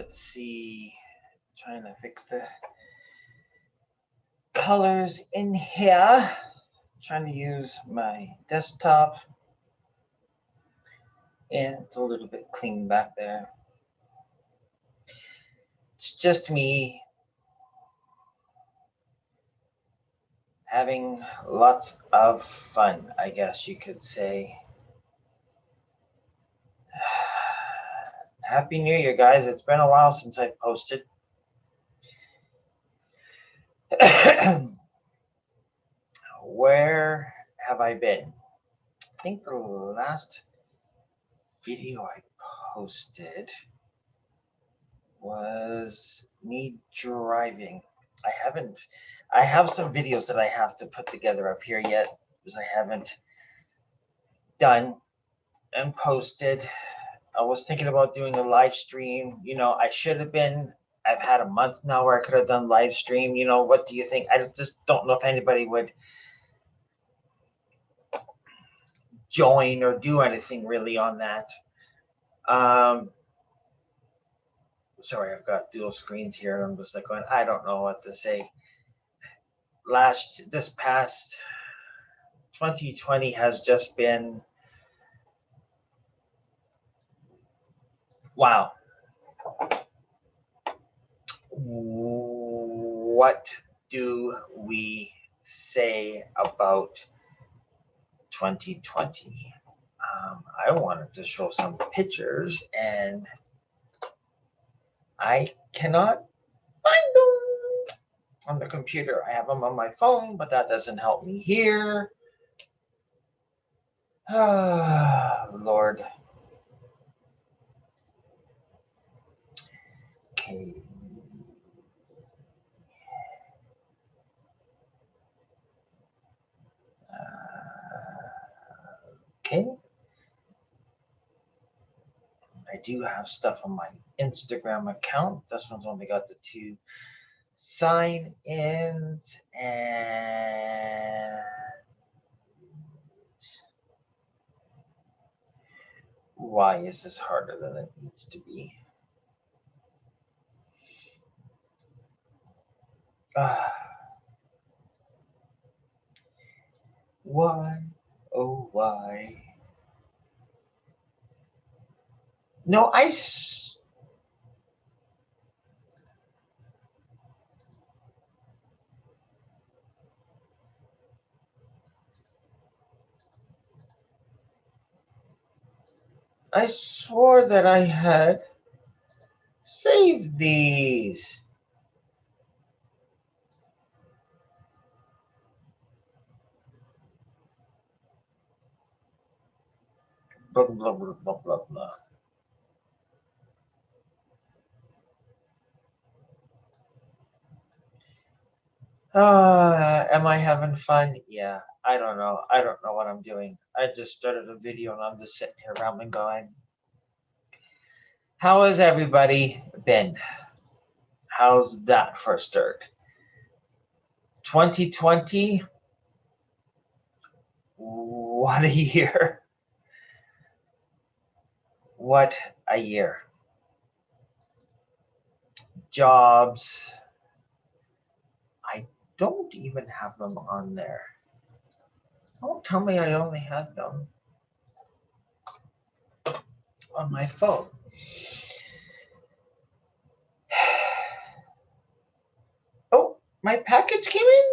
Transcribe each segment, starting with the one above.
let's see. Trying to fix the colors in here. Trying to use my desktop. And it's a little bit clean back there. It's just me having lots of fun, I guess you could say. Happy New Year, guys. It's been a while since I posted. Where have I been? I think the last video I posted was me driving. I have some videos that I have to put together up here yet, because I haven't done and posted. I was thinking about doing a live stream. I should have been. I've had a month now where I could have done live stream. What do you think? I just don't know if anybody would join or do anything really on that. Sorry, I've got dual screens here. I'm just like going, I don't know what to say. This past 2020 has just been, wow. What do we say about 2020? I wanted to show some pictures and I cannot find them on the computer. I have them on my phone, but that doesn't help me here. Ah, Lord. Okay. Okay. I do have stuff on my Instagram account. This one's only got the 2 sign-ins, and why is this harder than it needs to be? Why? Oh, why? No, I swore that I had saved these. Blah, blah, blah, blah, blah, blah. Am I having fun? Yeah, I don't know. I don't know what I'm doing. I just started a video and I'm just sitting here rambling going. How has everybody been? How's that for a start? 2020? What a year. What a year. Jobs. I don't even have them on there. Don't tell me I only have them on my phone. Oh, my package came in?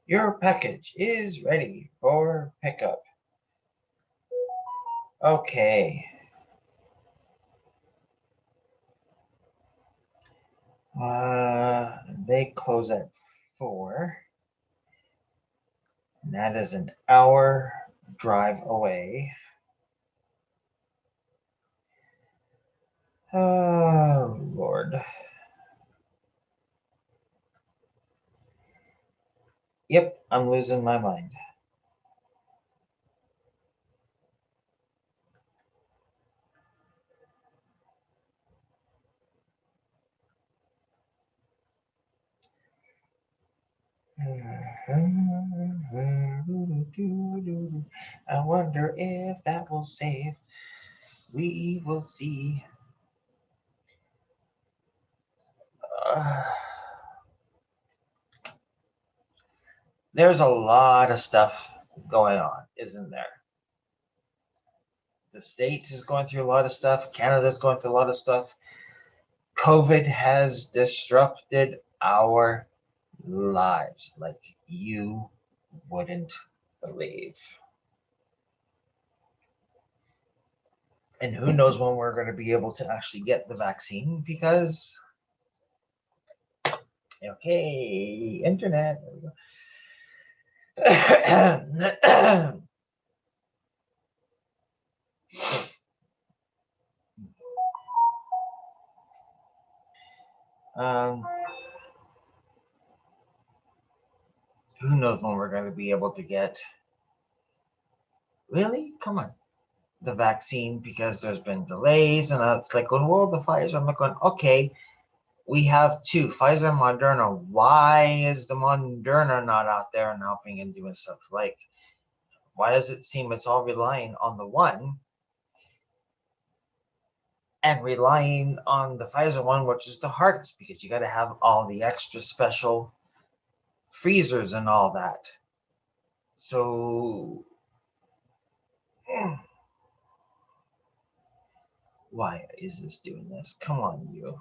Your package is ready for pickup. Okay. They close at 4. And that is an hour drive away. Oh, Lord. Yep, I'm losing my mind. I wonder if that will save. We will see. There's a lot of stuff going on, isn't there? The States is going through a lot of stuff. Canada's going through a lot of stuff. COVID has disrupted our lives like you wouldn't believe. And who knows when we're going to be able to actually get the vaccine, because, okay, internet. There we go. Who knows when we're going to be able to get, really? Come on. The vaccine, because there's been delays, and it's like, well, the Pfizer. I'm like going, okay, we have two, Pfizer and Moderna. Why is the Moderna not out there and helping and doing stuff? Like, why does it seem it's all relying on the one and relying on the Pfizer one, which is the hardest, because you got to have all the extra special freezers and all that. So, why is this doing this? Come on, you.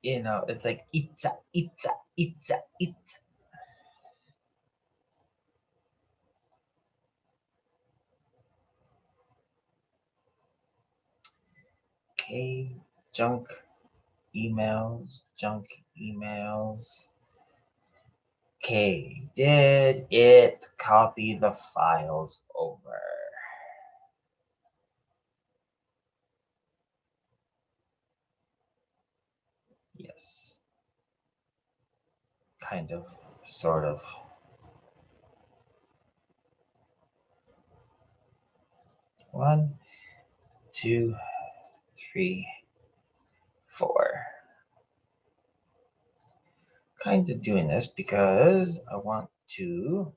You know, it's like itza. Okay, junk emails. Okay, did it copy the files over? Yes. Kind of, sort of. One, two, three, four. Kind of doing this because I want to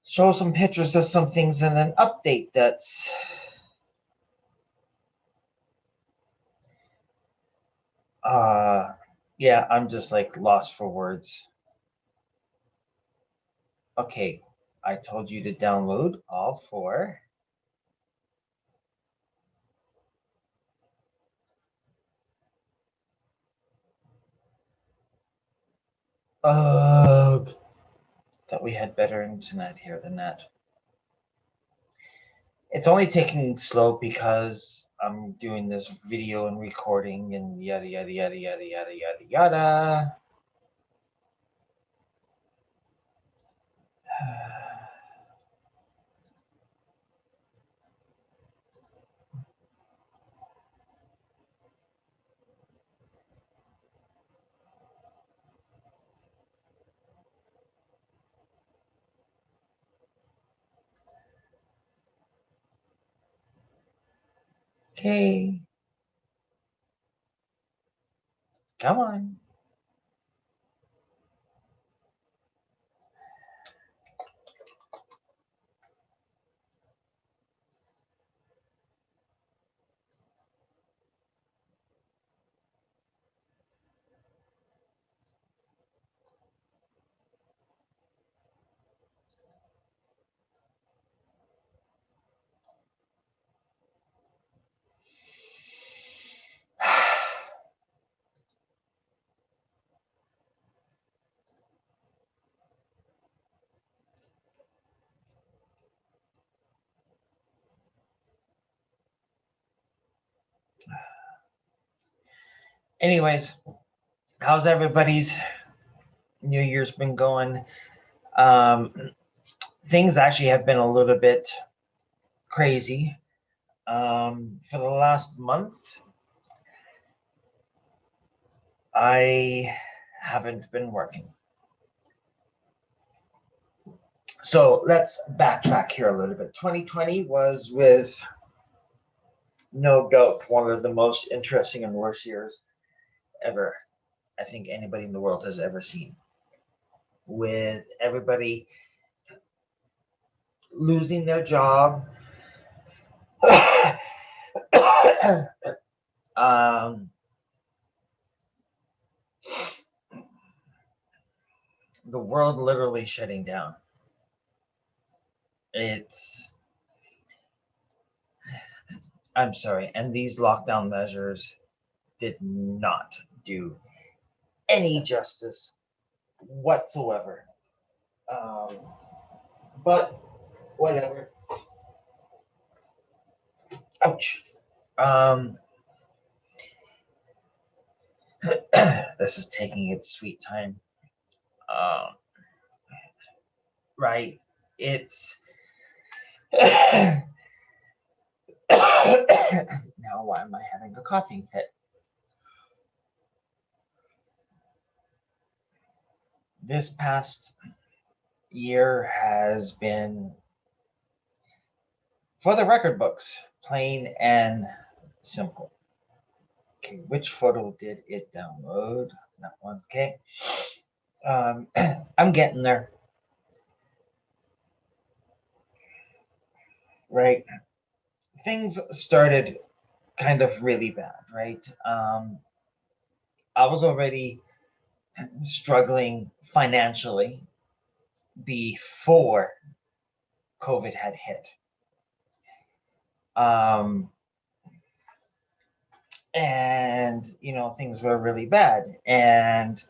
show some pictures of some things and an update that's yeah, I'm just like lost for words. Okay, I told you to download all four. Thought we had better internet here than that. It's only taking slow because I'm doing this video and recording and yada yada yada yada yada yada yada. Okay. Come on. Anyways, how's everybody's New Year's been going? Things actually have been a little bit crazy. For the last month, I haven't been working. So let's backtrack here a little bit. 2020 was with no doubt one of the most interesting and worst years ever I think anybody in the world has ever seen. With everybody losing their job, um, the world literally shutting down. It's, I'm sorry, and these lockdown measures did not do any justice whatsoever. Um, but whatever. Ouch. Um, this is taking its sweet time. Um, right. It's now why am I having a coughing fit? This past year has been, for the record books, plain and simple. Okay, which photo did it download? That one. Okay. I'm getting there. Right. Things started kind of really bad, right? I was already struggling financially before COVID had hit. Um, and, things were really bad. And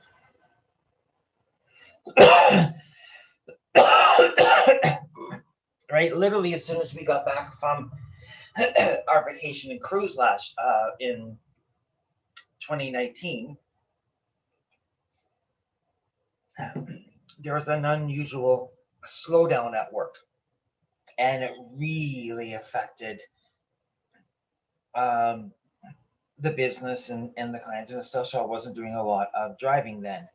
right, literally, as soon as we got back from our vacation and cruise in 2019, there was an unusual slowdown at work, and it really affected the business and the clients and stuff. So I wasn't doing a lot of driving then,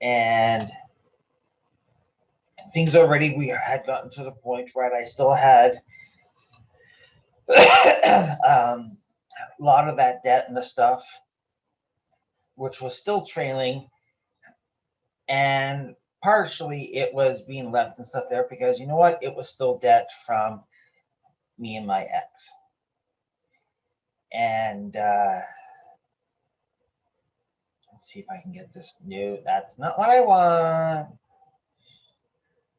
and things already we had gotten to the point where I still had a lot of that debt and the stuff, which was still trailing, and partially it was being left and stuff there because you know what, it was still debt from me and my ex. And let's see if I can get this new. That's not what I want.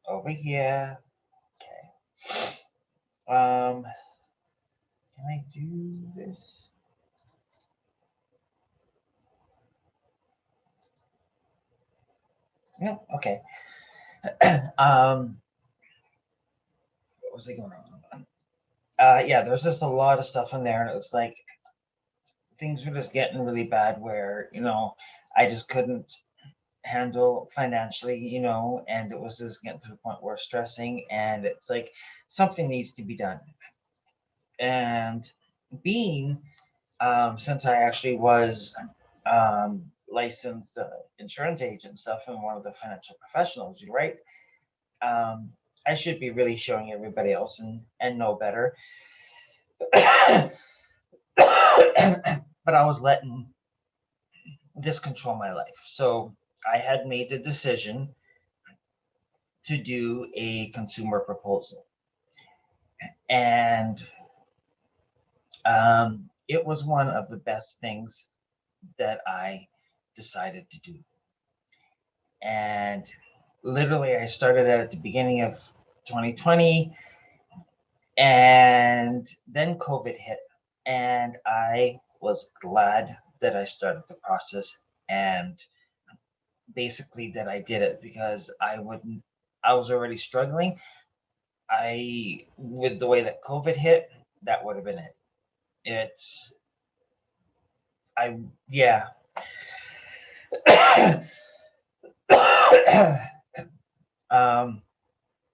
Over here. Okay. Can I do this? Yeah. Okay. What was I going on? Yeah, there's just a lot of stuff in there, and it's like things were just getting really bad where I just couldn't handle financially, and it was just getting to the point where stressing, and it's like something needs to be done. And being since I actually was licensed insurance agent stuff and one of the financial professionals, right? I should be really showing everybody else and know better. But I was letting this control my life. So I had made the decision to do a consumer proposal. And it was one of the best things that I decided to do. And literally, I started at the beginning of 2020, and then COVID hit. And I was glad that I started the process and basically that I did it because I was already struggling. With the way that COVID hit, that would have been it. It's, yeah.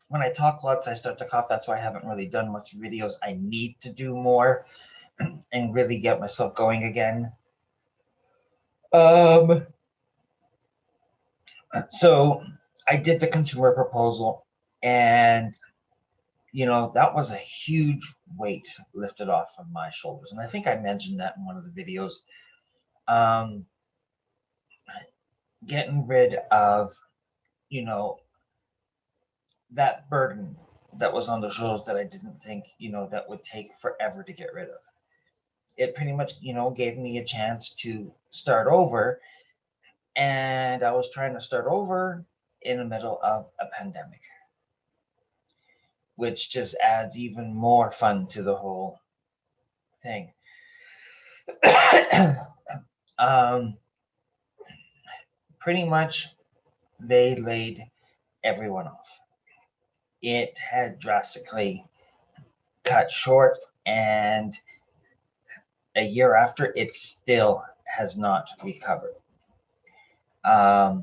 When I talk lots, I start to cough. That's why I haven't really done much videos. I need to do more and really get myself going again. So I did the consumer proposal, and that was a huge weight lifted off of my shoulders. And I think I mentioned that in one of the videos. Um, Getting rid of, you know, that burden that was on the shoulders that I didn't think, that would take forever to get rid of. It pretty much, gave me a chance to start over. And I was trying to start over in the middle of a pandemic, which just adds even more fun to the whole thing. um, Pretty much they laid everyone off. It had drastically cut short, and a year after, it still has not recovered. I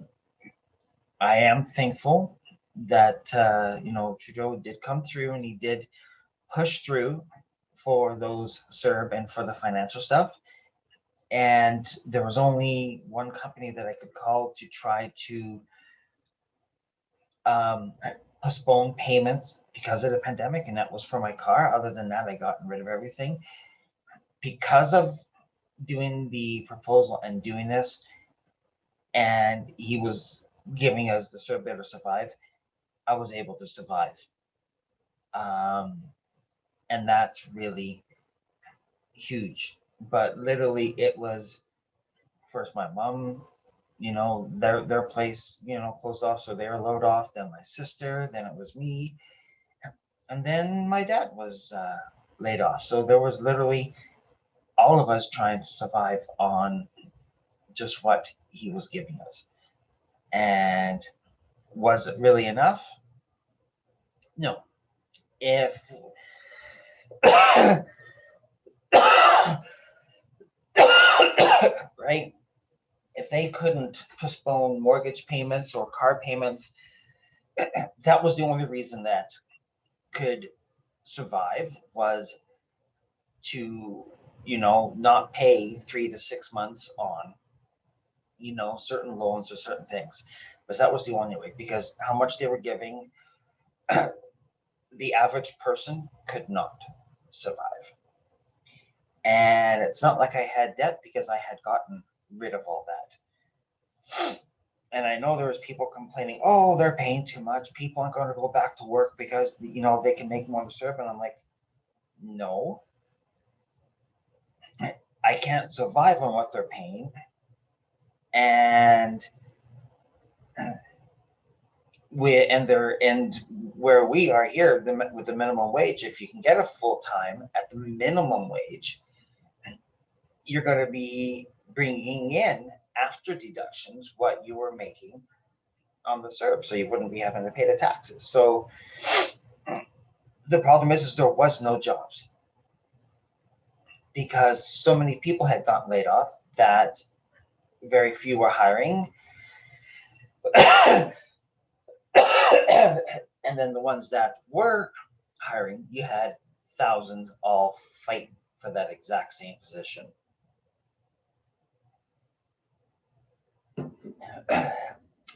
am thankful that Trudeau did come through, and he did push through for those CERB and for the financial stuff. And there was only one company that I could call to try to postpone payments because of the pandemic, and that was for my car. Other than that, I got rid of everything. Because of doing the proposal and doing this, and he was giving us the CERB Better Survive, I was able to survive. And that's really huge. But literally, it was first my mom, their place, closed off, so they were load off. Then my sister, then it was me, and then my dad was laid off. So there was literally all of us trying to survive on just what he was giving us. And was it really enough? No. If right, if they couldn't postpone mortgage payments or car payments, that was the only reason that could survive, was to not pay 3 to 6 months on certain loans or certain things. But that was the only way, because how much they were giving, the average person could not survive. And it's not like I had debt, because I had gotten rid of all that. And I know there was people complaining, oh, they're paying too much, people aren't going to go back to work because they can make more of a CERB. And I'm like, no, I can't survive on what they're paying. And where we are here with the minimum wage, if you can get a full time at the minimum wage, you're going to be bringing in, after deductions, what you were making on the CERB, so you wouldn't be having to pay the taxes. So the problem is there was no jobs, because so many people had gotten laid off that very few were hiring. And then the ones that were hiring, you had thousands all fighting for that exact same position.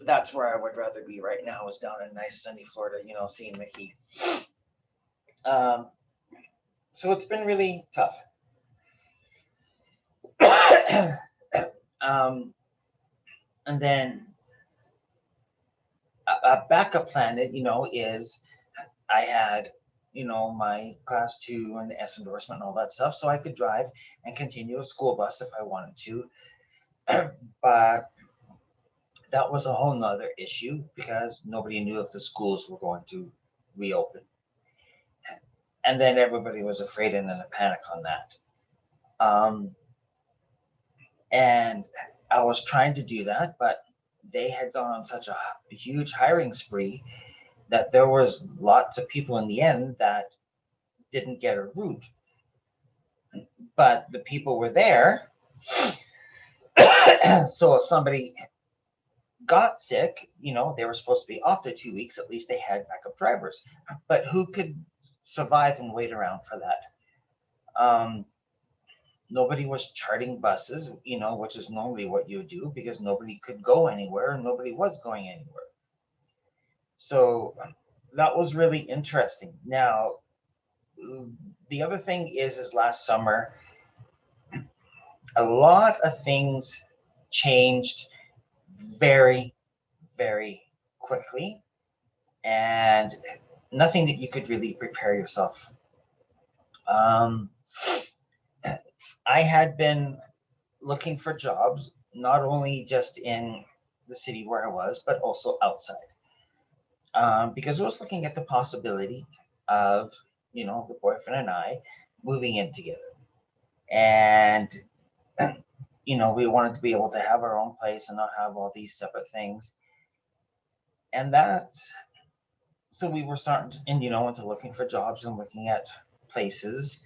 That's where I would rather be right now, is down in nice sunny Florida, seeing Mickey. So it's been really tough. And then a backup plan, is I had, my class 2 and S endorsement and all that stuff, so I could drive and continue a school bus if I wanted to. But that was a whole nother issue, because nobody knew if the schools were going to reopen. And then everybody was afraid and in a panic on that. And I was trying to do that, but they had gone on such a huge hiring spree that there was lots of people in the end that didn't get a route. But the people were there. So if somebody got sick, they were supposed to be off for 2 weeks, at least they had backup drivers. But who could survive and wait around for that? Nobody was charting buses, which is normally what you do, because nobody could go anywhere and nobody was going anywhere. So that was really interesting. Now, the other thing is last summer, a lot of things changed very, very quickly, and nothing that you could really prepare yourself. Um, I had been looking for jobs, not only just in the city where I was, but also outside, because I was looking at the possibility of, the boyfriend and I moving in together. And, we wanted to be able to have our own place and not have all these separate things. And so we were starting to, and, into looking for jobs and looking at places.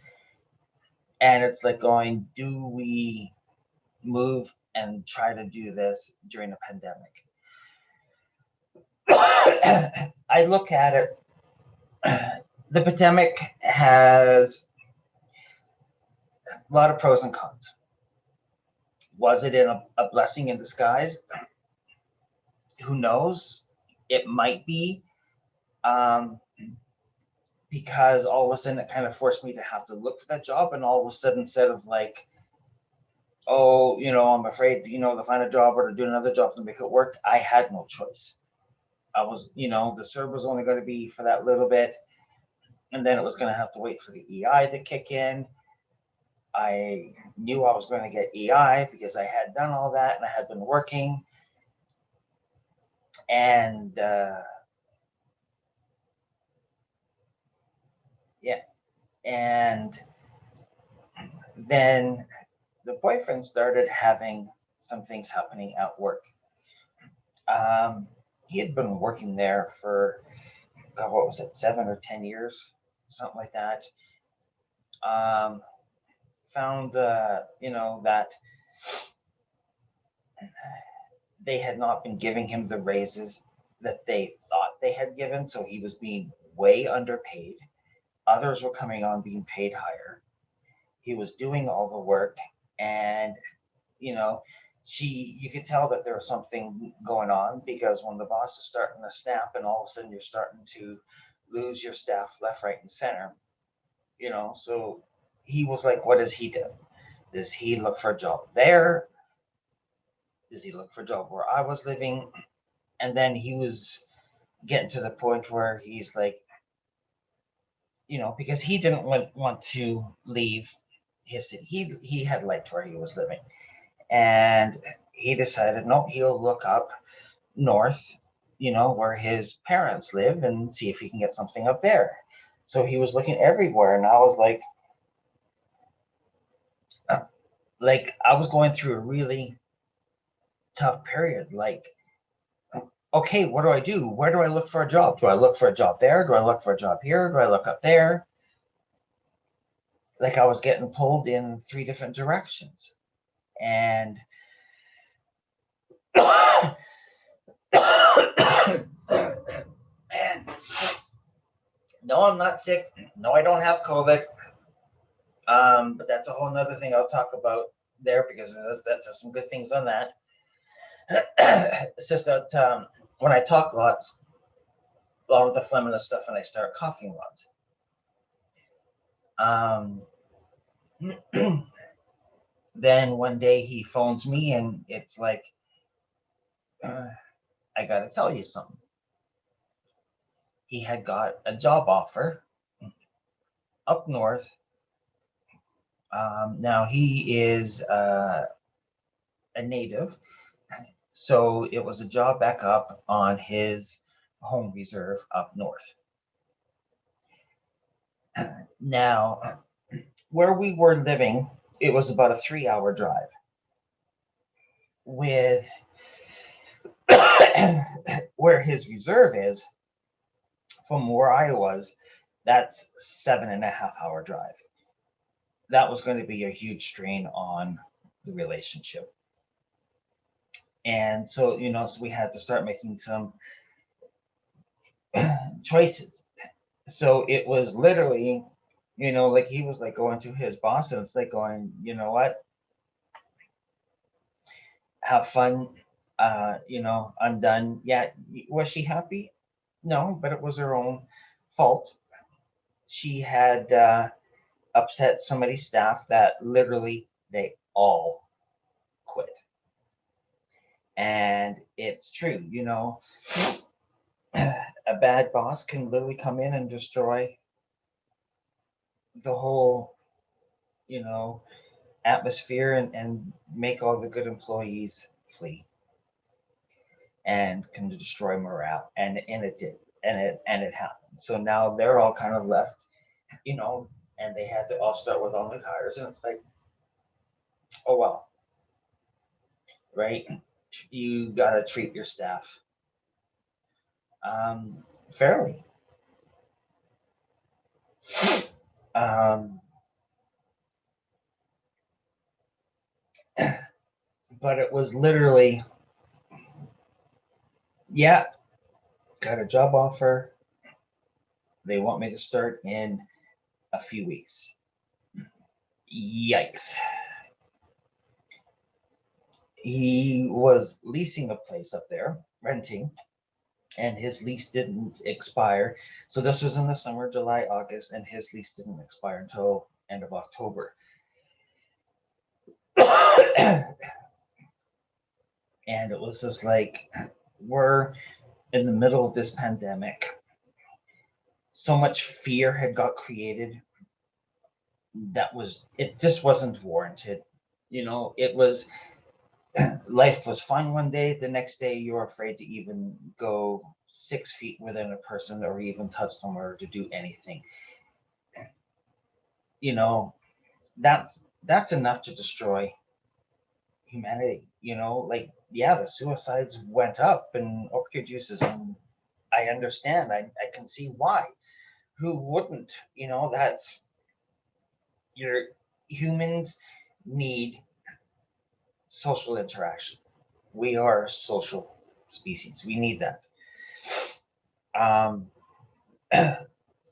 And it's like going, do we move and try to do this during a pandemic? I look at it, the pandemic has a lot of pros and cons. Was it a blessing in disguise? Who knows? It might be, um, because all of a sudden it kind of forced me to have to look for that job. And all of a sudden, instead of like, oh, I'm afraid, to find a job or to do another job to make it work, I had no choice. I was, the serve was only going to be for that little bit. And then it was going to have to wait for the EI to kick in. I knew I was going to get EI because I had done all that and I had been working. And yeah, and then the boyfriend started having some things happening at work. Um, he had been working there for, God, what was it, 7 or 10 years, something like that. Um, Found, that they had not been giving him the raises that they thought they had given, so he was being way underpaid. Others were coming on being paid higher. He was doing all the work, and you know, you could tell that there was something going on because when the boss is starting to snap, and all of a sudden you're starting to lose your staff left, right, and center. So he was like, "What does he do? Does he look for a job there? Does he look for a job where I was living?" And then he was getting to the point where he's like, because he didn't want to leave his city. He had liked where he was living, and he decided, no, he'll look up north, where his parents live, and see if he can get something up there. So he was looking everywhere, and I was like I was going through a really tough period. Like, okay, what do I do? Where do I look for a job? Do I look for a job there? Do I look for a job here? Do I look up there? Like I was getting pulled in three different directions. And man, no, I'm not sick. No, I don't have COVID. But that's a whole nother thing I'll talk about there because that's some good things on that. It's just that when I talk lots, a lot of the phlegm and stuff, and I start coughing lots. Um, then one day he phones me and it's like, I got to tell you something. He had got a job offer up north. Now he is a native, so it was a job back up on his home reserve up north. Now, where we were living, it was about a 3-hour drive. With where his reserve is from where I was, that's 7.5-hour drive. That was going to be a huge strain on the relationship. And so, so we had to start making some choices. So it was literally, like he was like going to his boss, and it's like going, you know what, have fun. I'm done. Yeah, was she happy? No, but it was her own fault. She had upset so many staff that literally they all quit. And it's true, a bad boss can literally come in and destroy the whole, you know, atmosphere and make all the good employees flee and can destroy morale. And it did. And it happened. So now they're all kind of left, you know, and they had to all start with all new hires. And it's like, oh well, right? You gotta treat your staff fairly. Um, but it was literally, yeah, got a job offer. They want me to start in a few weeks. Yikes. He was leasing a place up there, renting, and his lease didn't expire. So this was in the summer, July, August, and his lease didn't expire until end of October. And it was just like, we're in the middle of this pandemic. So much fear had got created it just wasn't warranted. It was, life was fun one day, the next day you're afraid to even go 6 feet within a person or even touch them or to do anything. You know, that's enough to destroy humanity. Like, yeah, the suicides went up and opioid uses, and I understand. I can see why. Who wouldn't? That's your humans need social interaction. We are a social species. We need that. Um,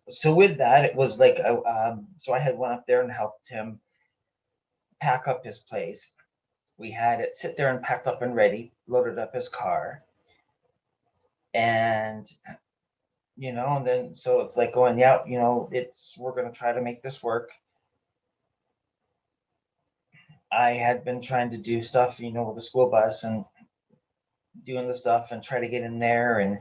so with that, it was like, so I had went up there and helped him pack up his place. We had it sit there and packed up and ready, loaded up his car, and and then so it's like going, yeah, we're gonna try to make this work. I had been trying to do stuff, with the school bus and doing the stuff and try to get in there, and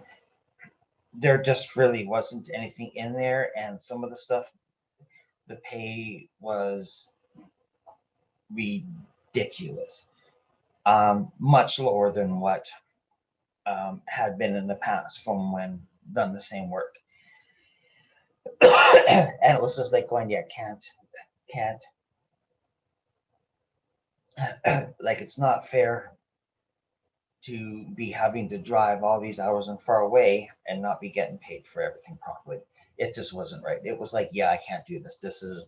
there just really wasn't anything in there. And some of the stuff, the pay was ridiculous, much lower than what had been in the past from when done the same work. And it was just like going, yeah, can't. Like, it's not fair to be having to drive all these hours and far away and not be getting paid for everything properly. It just wasn't right. It was like, yeah, I can't do this. This is,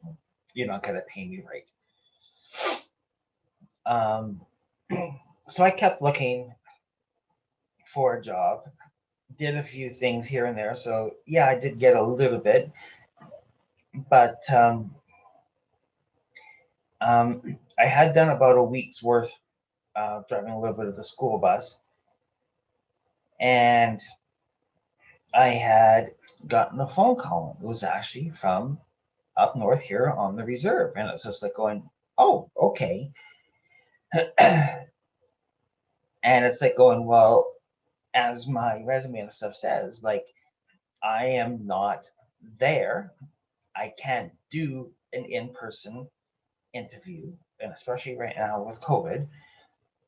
you're not going to pay me right. Um, so I kept looking for a job, did a few things here and there. So yeah, I did get a little bit, but I had done about a week's worth driving a little bit of the school bus, and I had gotten a phone call. It was actually from up north here on the reserve, and it's just like going, oh, okay. And it's like going, well, as my resume and stuff says, like, I am not there. I can't do an in-person interview, and especially right now with COVID.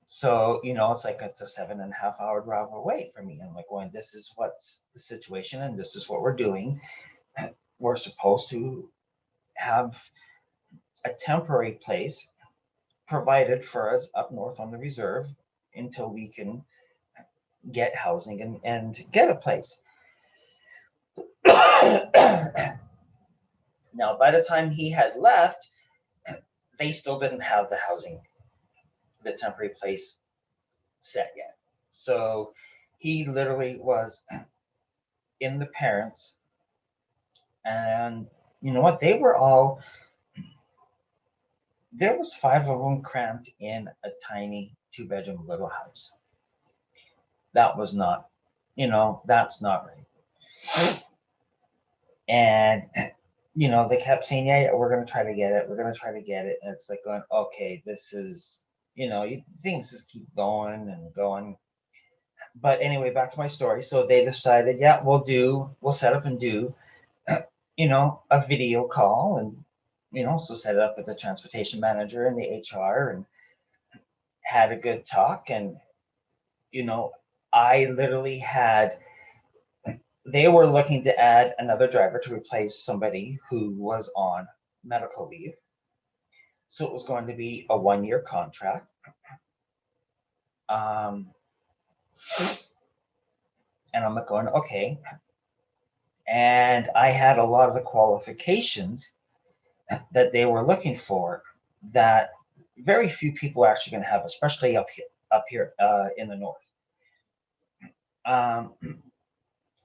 So, it's like it's a 7.5 hour drive away from me. I'm like going, this is what's the situation, and this is what we're doing. We're supposed to have a temporary place provided for us up north on the reserve until we can get housing and get a place. Now, by the time he had left, they still didn't have the housing, the temporary place set yet. So he literally was in the parents, and you know what? There was 5 of them crammed in a tiny 2-bedroom little house. That was not, that's not right. And they kept saying, yeah, we're going to try to get it. We're going to try to get it. And it's like going, okay, this is, things just keep going and going. But anyway, back to my story. So they decided, yeah, we'll set up and do, a video call, and, so set it up with the transportation manager and the HR, and had a good talk. And, I literally they were looking to add another driver to replace somebody who was on medical leave. So it was going to be a 1-year contract. And I'm going, okay. And I had a lot of the qualifications that they were looking for that very few people are actually going to have, especially up here in the north.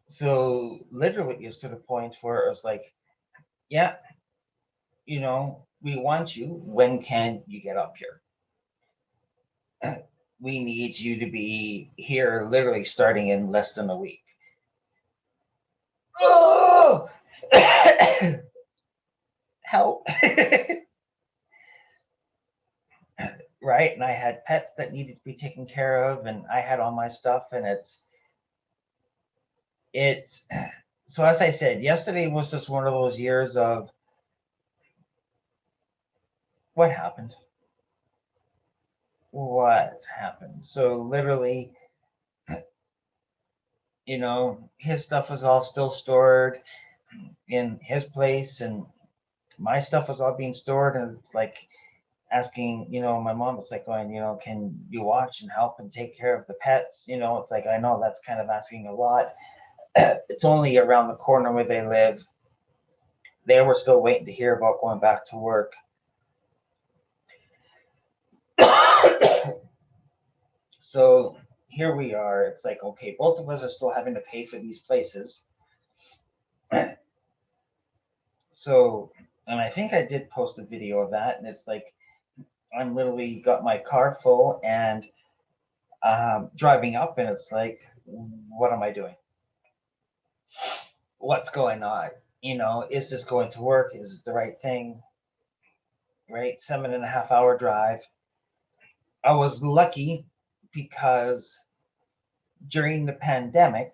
So literally it's to the point where it was like, yeah, we want you. When can you get up here? We need you to be here literally starting in less than a week. Oh! Help. Right? And I had pets that needed to be taken care of, and I had all my stuff, and it's so as I said, yesterday was just one of those years of what happened. So literally, his stuff was all still stored in his place, and my stuff was all being stored, and it's like asking, my mom was like going, can you watch and help and take care of the pets? It's like, I know that's kind of asking a lot. It's only around the corner where they live. They were still waiting to hear about going back to work. So here we are. It's like, okay, both of us are still having to pay for these places. So, and I think I did post a video of that, and it's like, I'm literally got my car full and driving up, and it's like, what am I doing? What's going on? Is this going to work? Is it the right thing? Right? 7.5 hour drive. I was lucky because during the pandemic,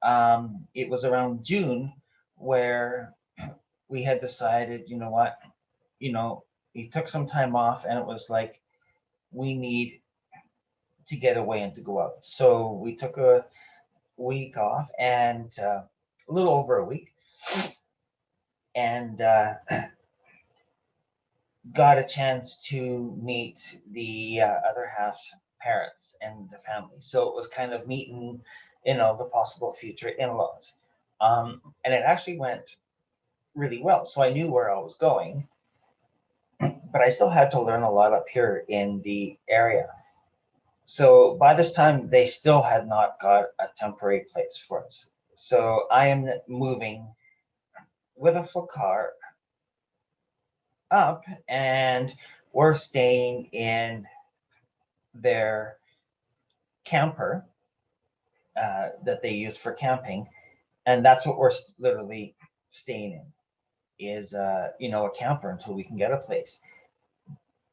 it was around June where we had decided, you know what, he took some time off, and it was like, we need to get away and to go out. So we took a week off, and a little over a week, and got a chance to meet the other half's parents and the family. So it was kind of meeting, the possible future in-laws. And it actually went really well. So I knew where I was going, but I still had to learn a lot up here in the area. So by this time, they still had not got a temporary place for us. So I am moving with a full car up, and we're staying in their camper that they use for camping. And that's what we're literally staying in, is a camper until we can get a place.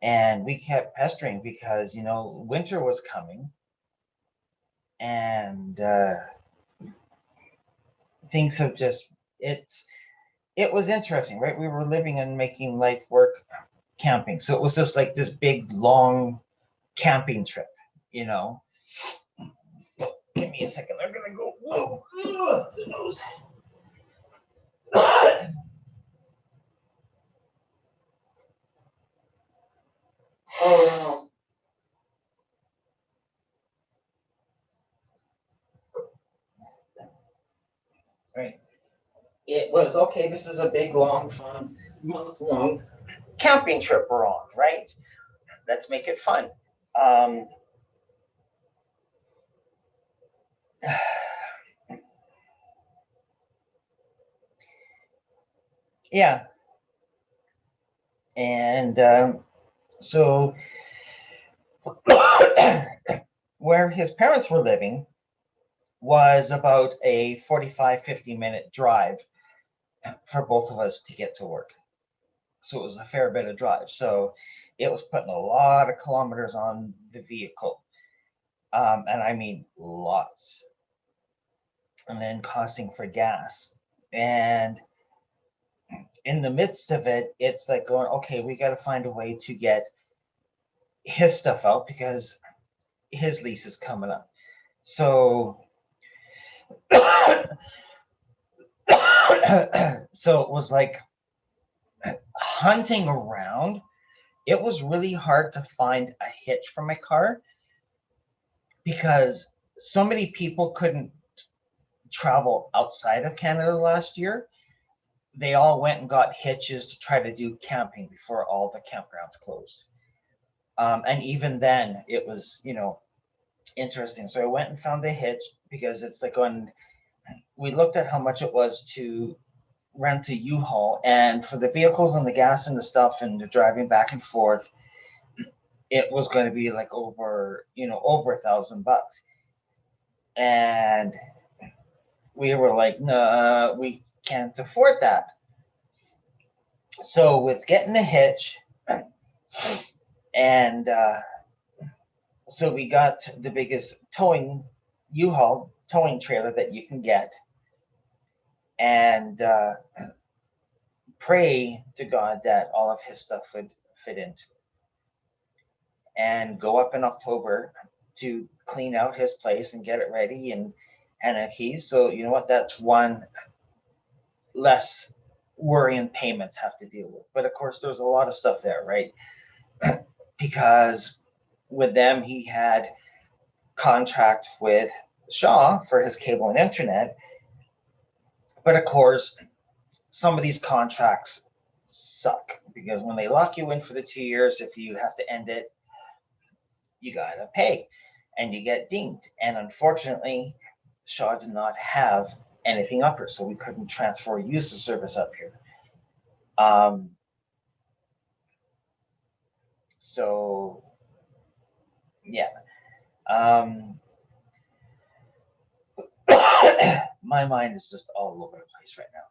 And we kept pestering because winter was coming, and things have just it was interesting, right? We were living and making life work camping, so it was just like this big long camping trip. Give me a second, they're gonna go. Whoa, the nose. Oh, right. It was okay. This is a big, long, fun, month-long camping trip we're on, right? Let's make it fun. Yeah, and so where his parents were living was about a 45-50 minute drive for both of us to get to work. So it was a fair bit of drive. So it was putting a lot of kilometers on the vehicle. And I mean lots. And then costing for gas. And in the midst of it, it's like going, okay, we got to find a way to get his stuff out because his lease is coming up. So so it was like hunting around. It was really hard to find a hitch for my car because so many people couldn't travel outside of Canada last year. They all went and got hitches to try to do camping before all the campgrounds closed. And even then, it was, interesting. So I went and found a hitch because it's like when we looked at how much it was to rent a U-Haul, and for the vehicles and the gas and the stuff and the driving back and forth, it was going to be like over $1,000. And we were like, no, we can't afford that. So with getting a hitch, and so we got the biggest U-Haul towing trailer that you can get, and pray to God that all of his stuff would fit into it. And go up in October to clean out his place and get it ready and a keys. So you know what? That's one less worry and payments have to deal with. But of course, there's a lot of stuff there, right? Because with them, he had contract with Shaw for his cable and internet. But of course, some of these contracts suck because when they lock you in for the 2 years, if you have to end it, you gotta pay and you get dinged. And unfortunately, Shaw did not have anything up here, so we couldn't transfer use of service up here. So yeah. My mind is just all over the place right now.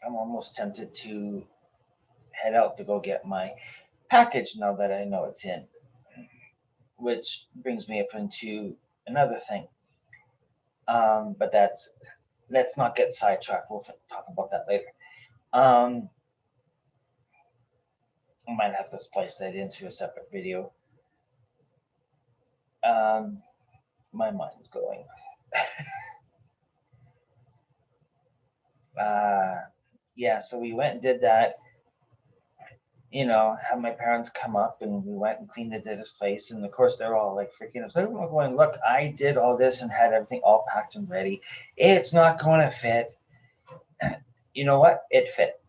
I'm almost tempted to head out to go get my package now that I know it's in, which brings me up into another thing. But let's not get sidetracked. We'll talk about that later. I might have to splice that into a separate video. My mind's going. Yeah, so we went and did that. Had my parents come up and we went and cleaned it at his place. And of course, they're all like freaking out. So I'm going, look, I did all this and had everything all packed and ready. It's not going to fit. You know what? It fit.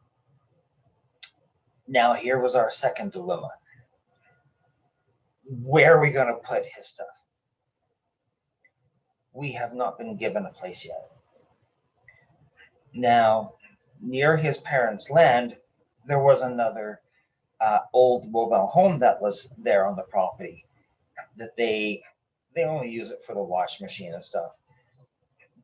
Now, here was our second dilemma. Where are we going to put his stuff? We have not been given a place yet. Now, near his parents' land, there was another old mobile home that was there on the property that they only use it for the wash machine and stuff.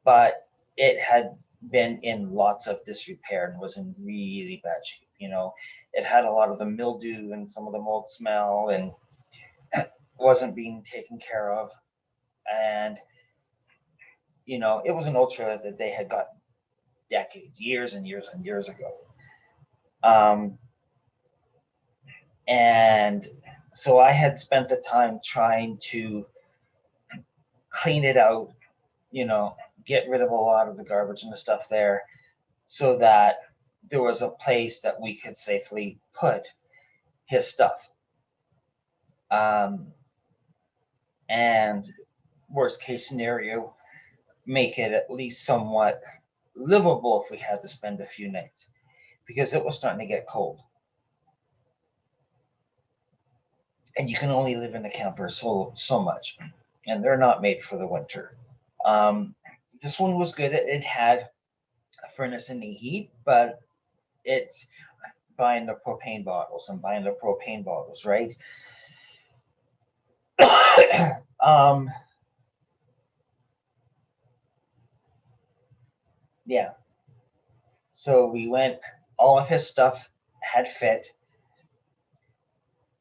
But it had been in lots of disrepair and was in really bad shape. It had a lot of the mildew and some of the mold smell and wasn't being taken care of. And, it was an old trailer that they had got decades, years and years and years ago. And so I had spent the time trying to clean it out, get rid of a lot of the garbage and the stuff there so that there was a place that we could safely put his stuff. And worst case scenario, make it at least somewhat livable if we had to spend a few nights because it was starting to get cold. And you can only live in a camper so much, and they're not made for the winter. This one was good. It had a furnace and a heat, but it's buying the propane bottles, right? um, yeah. So we went, all of his stuff had fit.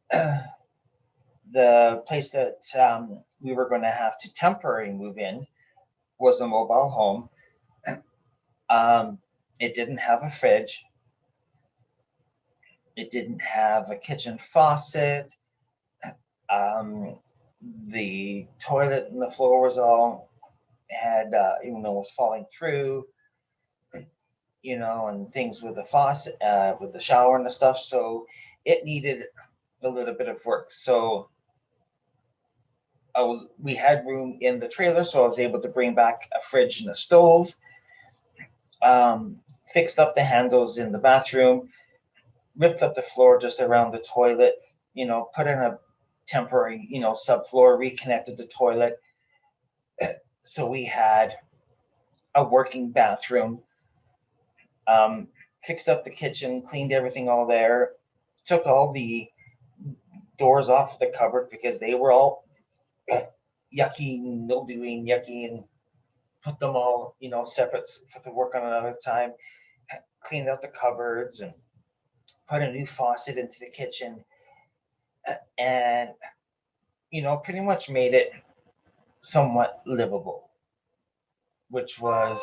The place that we were going to have to temporarily move in was a mobile home. It didn't have a fridge. It didn't have a kitchen faucet. Um, the toilet and the floor was all had, even though it was falling through, and things with the faucet, with the shower and the stuff. So it needed a little bit of work. So we had room in the trailer, so I was able to bring back a fridge and a stove. Fixed up the handles in the bathroom, ripped up the floor just around the toilet, put in a temporary, subfloor, reconnected the toilet. So we had a working bathroom. Fixed up the kitchen, cleaned everything all there, took all the doors off the cupboard because they were all yucky, mildewy, yucky, and put them all, separate for the work on another time. Cleaned out the cupboards and put a new faucet into the kitchen, and pretty much made it somewhat livable, which was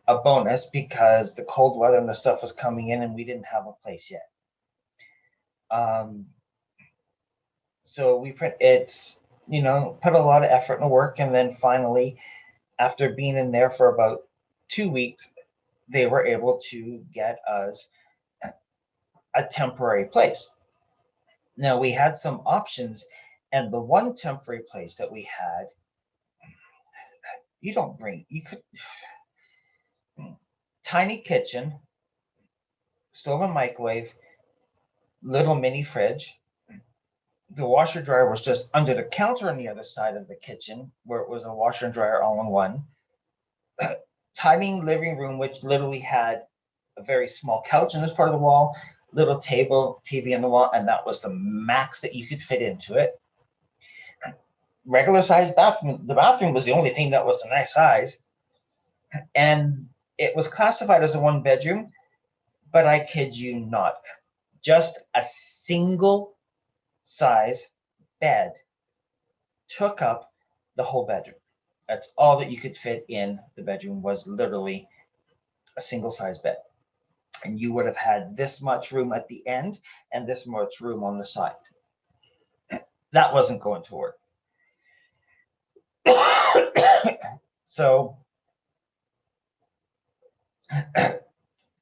a bonus because the cold weather and the stuff was coming in and we didn't have a place yet. So we put a lot of effort and work, and then finally, after being in there for about 2 weeks, they were able to get us a temporary place. Now we had some options, and the one temporary place that we had, tiny kitchen, stove and microwave, little mini fridge. The washer dryer was just under the counter on the other side of the kitchen, where it was a washer and dryer all in one. Tiny living room, which literally had a very small couch in this part of the wall, little table, TV on the wall, and that was the max that you could fit into it. Regular sized bathroom. The bathroom was the only thing that was a nice size, and it was classified as a 1-bedroom, but I kid you not, just a single size bed took up the whole bedroom. That's all that you could fit in the bedroom, was literally a single size bed. And you would have had this much room at the end and this much room on the side. That wasn't going to work. So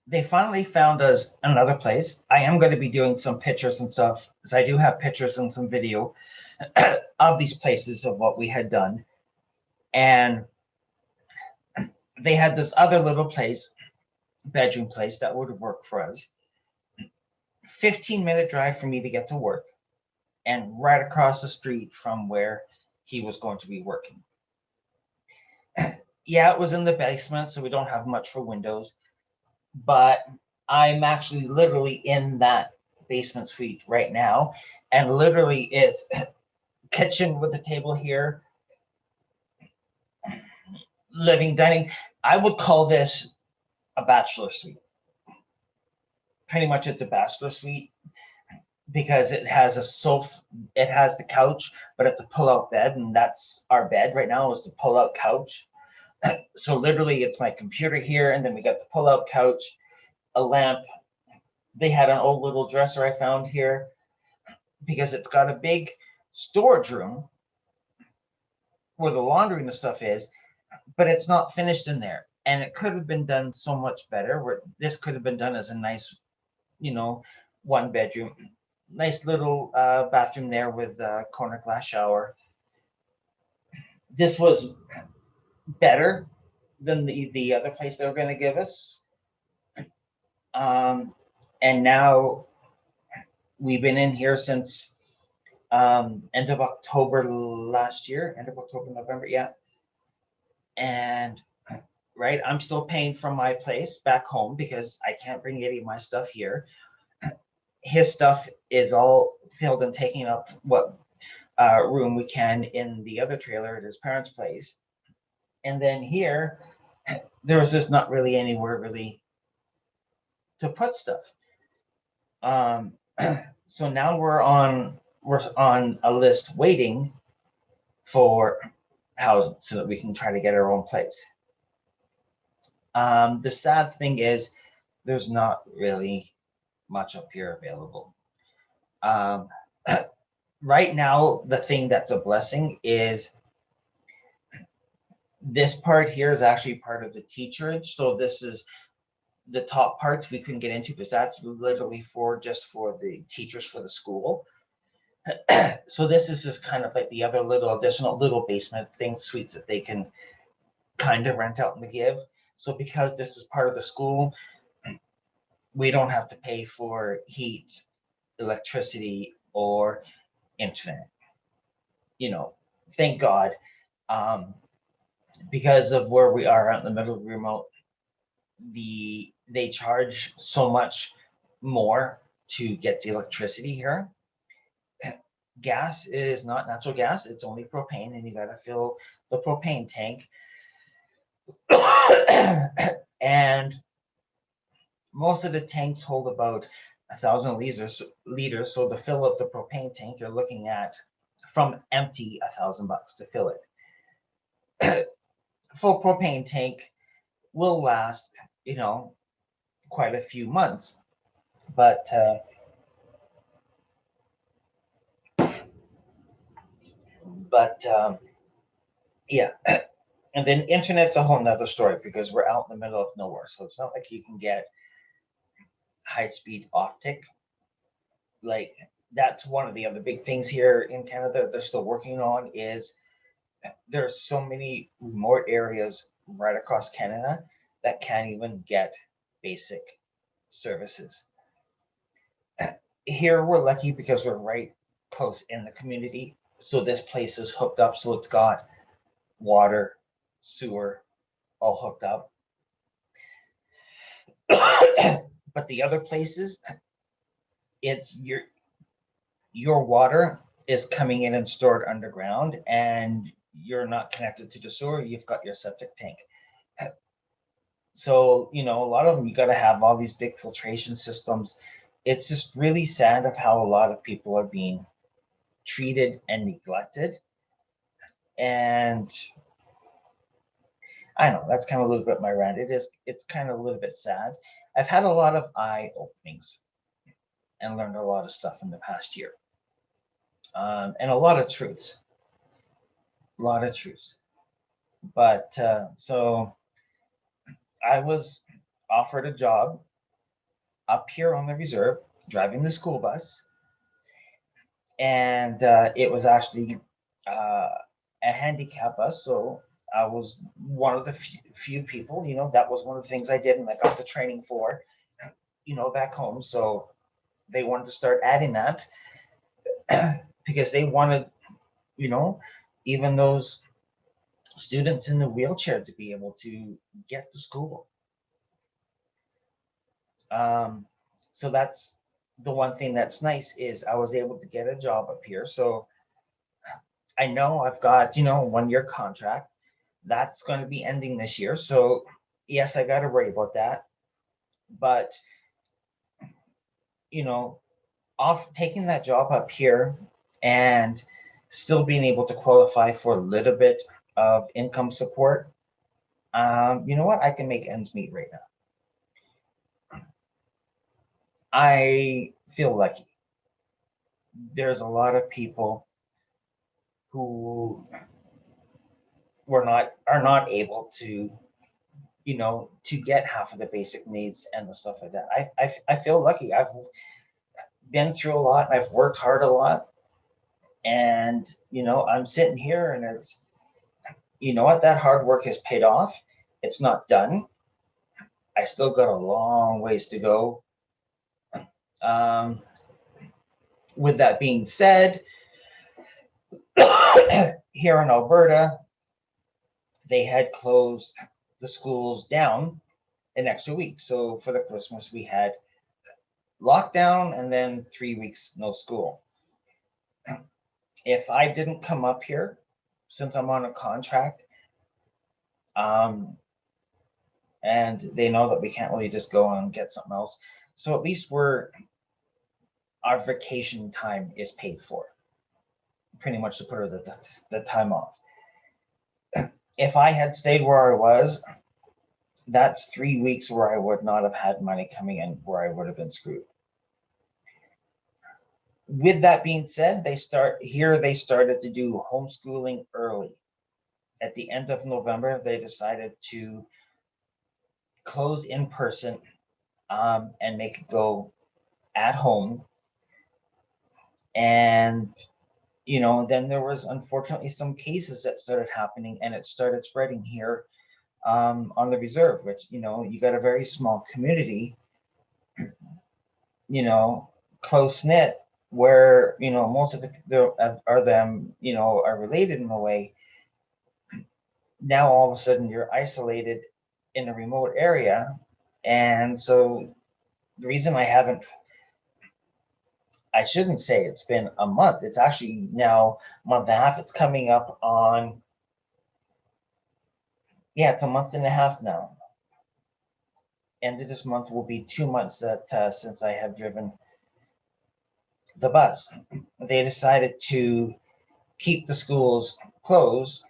they finally found us another place. I am going to be doing some pictures and stuff, because I do have pictures and some video of these places of what we had done. And they had this other little place, bedroom place, that would work for us. 15-minute drive for me to get to work, and right across the street from where he was going to be working. Yeah, it was in the basement, so we don't have much for windows, but I'm actually literally in that basement suite right now, and literally it's kitchen with the table here, living, dining. I would call this a bachelor suite. Pretty much it's a bachelor suite because it has a sofa, it has the couch, but it's a pull-out bed, and that's our bed right now, is the pull-out couch. So literally it's my computer here, and then we got the pull-out couch, a lamp. They had an old little dresser I found here because it's got a big storage room where the laundry and the stuff is, but it's not finished in there. And it could have been done so much better, where this could have been done as a nice, 1-bedroom, nice little bathroom there with a corner glass shower. This was better than the other place they were going to give us. And now we've been in here since end of October last year, end of October, November, yeah. And right, I'm still paying from my place back home because I can't bring any of my stuff here. His stuff is all filled and taking up what room we can in the other trailer at his parents' place. And then here, there was just not really anywhere really to put stuff. Um, so now we're on a list waiting for housing so that we can try to get our own place. The sad thing is there's not really much up here available. Um, right now, the thing that's a blessing is this part here is actually part of the teacherage. So this is the top parts we couldn't get into because that's literally just for the teachers for the school. So this is just kind of like the other little additional little basement thing, suites that they can kind of rent out and give. So because this is part of the school, we don't have to pay for heat, electricity, or internet. You know, thank God. Um, because of where we are out in the middle of the remote, they charge so much more to get the electricity here. Gas is not natural gas, it's only propane, and you got to fill the propane tank. And most of the tanks hold about 1,000 liters. So to fill up the propane tank, you're looking at from empty $1,000 to fill it. Full propane tank will last, quite a few months, but yeah. And then internet's a whole nother story because we're out in the middle of nowhere, so it's not like you can get high-speed optic. Like that's one of the other big things here in Canada they're still working on is there's so many remote areas right across Canada that can't even get basic services. Here we're lucky because we're right close in the community. So this place is hooked up, so it's got water, sewer, all hooked up. But the other places, it's your water is coming in and stored underground, and you're not connected to the sewer. You've got your septic tank. So, a lot of them, you got to have all these big filtration systems. It's just really sad of how a lot of people are being treated and neglected. And I know that's kind of a little bit my rant. It's kind of a little bit sad. I've had a lot of eye openings and learned a lot of stuff in the past year. And a lot of truths. A lot of truths. But so I was offered a job up here on the reserve, driving the school bus. And it was actually a handicap bus. So I was one of the few people, that was one of the things I did and I got the training for, back home. So they wanted to start adding that because they wanted, even those students in the wheelchair to be able to get to school. So that's the one thing that's nice is I was able to get a job up here. So I know I've got, 1 year contract. That's going to be ending this year. So yes, I got to worry about that. But, off taking that job up here and still being able to qualify for a little bit of income support, you know what? I can make ends meet right now. I feel lucky. There's a lot of people who are not able to, to get half of the basic needs and the stuff like that. I feel lucky. I've been through a lot. I've worked hard a lot, and I'm sitting here, and it's, what, that hard work has paid off. It's not done. I still got a long ways to go. With that being said, here in Alberta, they had closed the schools down an extra week. So for the Christmas, we had lockdown and then 3 weeks no school. if I didn't come up here, since I'm on a contract, and they know that we can't really just go and get something else. So at least our vacation time is paid for, pretty much to put her the time off. If I had stayed where I was, that's 3 weeks where I would not have had money coming in, where I would have been screwed. With that being said, they started to do homeschooling early. At the end of November, they decided to close in person, and make it go at home. And then there was unfortunately some cases that started happening, and it started spreading here, on the reserve, which you got a very small community, close knit, where most of them are related in a way. Now all of a sudden you're isolated in a remote area, and so the reason I shouldn't say it's been a month. It's actually now a month and a half. It's coming up on, yeah, it's a month and a half now. End of this month will be 2 months that since I have driven the bus. They decided to keep the schools closed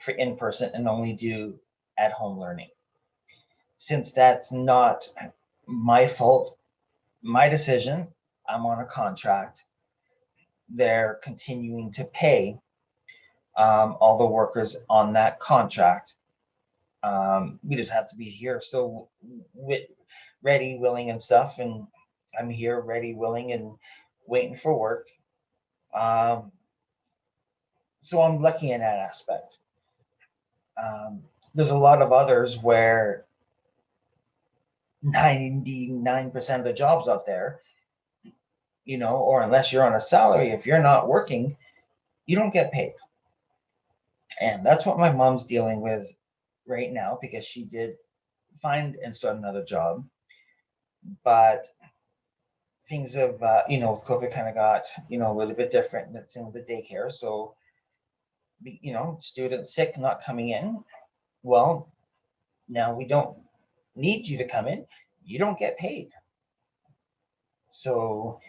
for in-person and only do at-home learning. Since that's not my fault, my decision, I'm on a contract. They're continuing to pay all the workers on that contract. We just have to be here still ready, willing, and stuff. And I'm here ready, willing, and waiting for work. So I'm lucky in that aspect. There's a lot of others where 99% of the jobs out there, or unless you're on a salary, if you're not working, you don't get paid. And that's what my mom's dealing with right now, because she did find and start another job. But things have, with COVID kind of got, a little bit different. And it's in the daycare. So, students sick, not coming in. Well, now we don't need you to come in. You don't get paid. So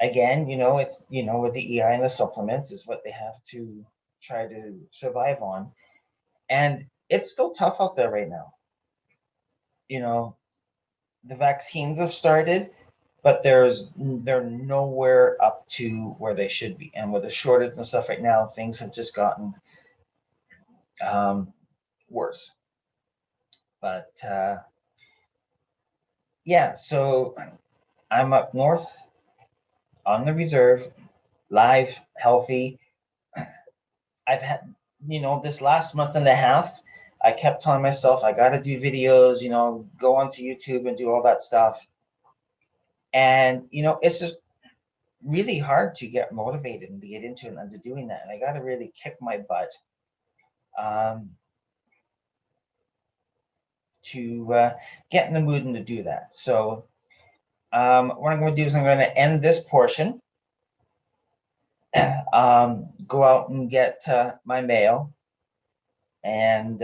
again, it's, with the EI and the supplements is what they have to try to survive on. And it's still tough out there right now. The vaccines have started, but they're nowhere up to where they should be. And with the shortage and stuff right now, things have just gotten worse. But yeah, so I'm up north on the reserve, live, healthy. I've had, this last month and a half, I kept telling myself I got to do videos, go onto YouTube and do all that stuff. And, it's just really hard to get motivated and to get into it and to doing that. And I got to really kick my butt to get in the mood and to do that. So what I'm going to do is I'm going to end this portion, go out and get my mail, and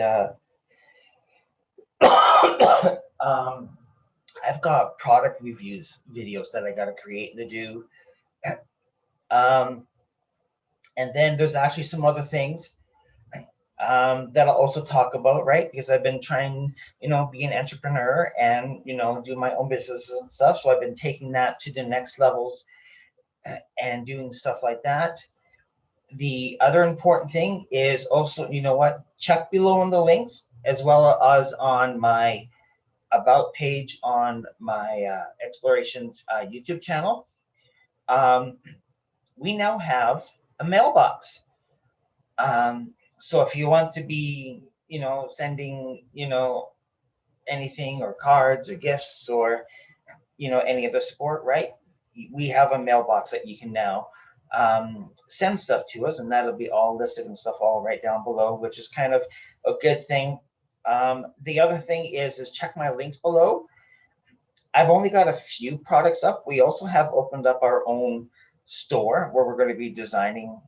I've got product reviews videos that I got to create and to do. And then there's actually some other things that I'll also talk about, right? Because I've been trying, be an entrepreneur and, do my own businesses and stuff. So I've been taking that to the next levels and doing stuff like that. The other important thing is also, check below on the links, as well as on my about page on my Explorations YouTube channel. We now have a mailbox. So if you want to be, sending, anything or cards or gifts or, any other support, right? We have a mailbox that you can now send stuff to us, and that'll be all listed and stuff all right down below, which is kind of a good thing. The other thing is check my links below. I've only got a few products up. We also have opened up our own store where we're going to be designing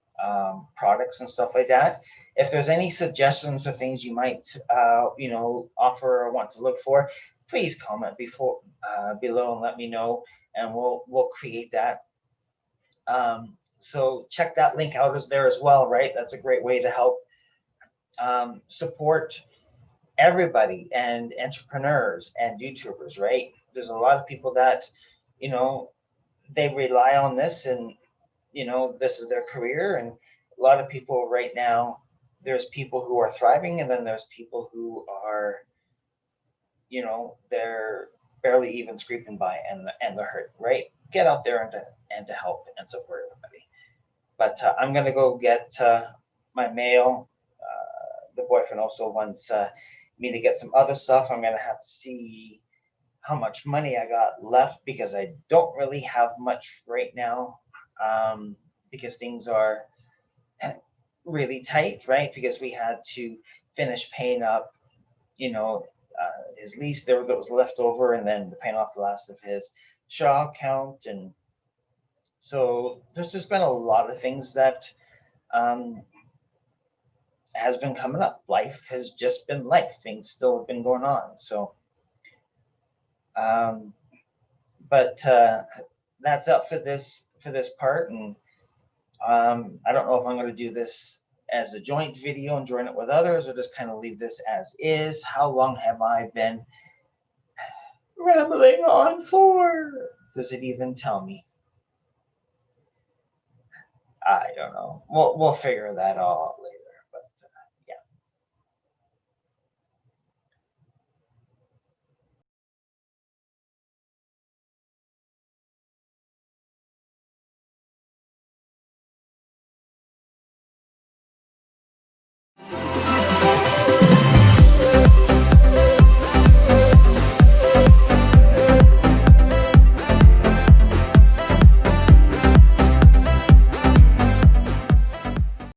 products and stuff like that. If there's any suggestions or things you might, offer or want to look for, please comment below and let me know, and we'll create that. So check that link out as there as well, right? That's a great way to help support everybody and entrepreneurs and YouTubers, right? There's a lot of people that, they rely on this, and this is their career. And a lot of people right now, there's people who are thriving, and then there's people who are, they're barely even scraping by, and they're hurt, right? Get out there and to help and support everybody. But I'm gonna go get my mail. The boyfriend also wants me to get some other stuff. I'm gonna have to see how much money I got left, because I don't really have much right now, because things are really tight, right? Because we had to finish paying up, his lease there that was left over, and then paying off the last of his Shaw account. And so there's just been a lot of things that has been coming up. Life has just been life. Things still have been going on. So, but that's up for this part. And I don't know if I'm going to do this as a joint video and join it with others, or just kind of leave this as is. How long have I been rambling on for? Does it even tell me? I don't know. We'll figure that all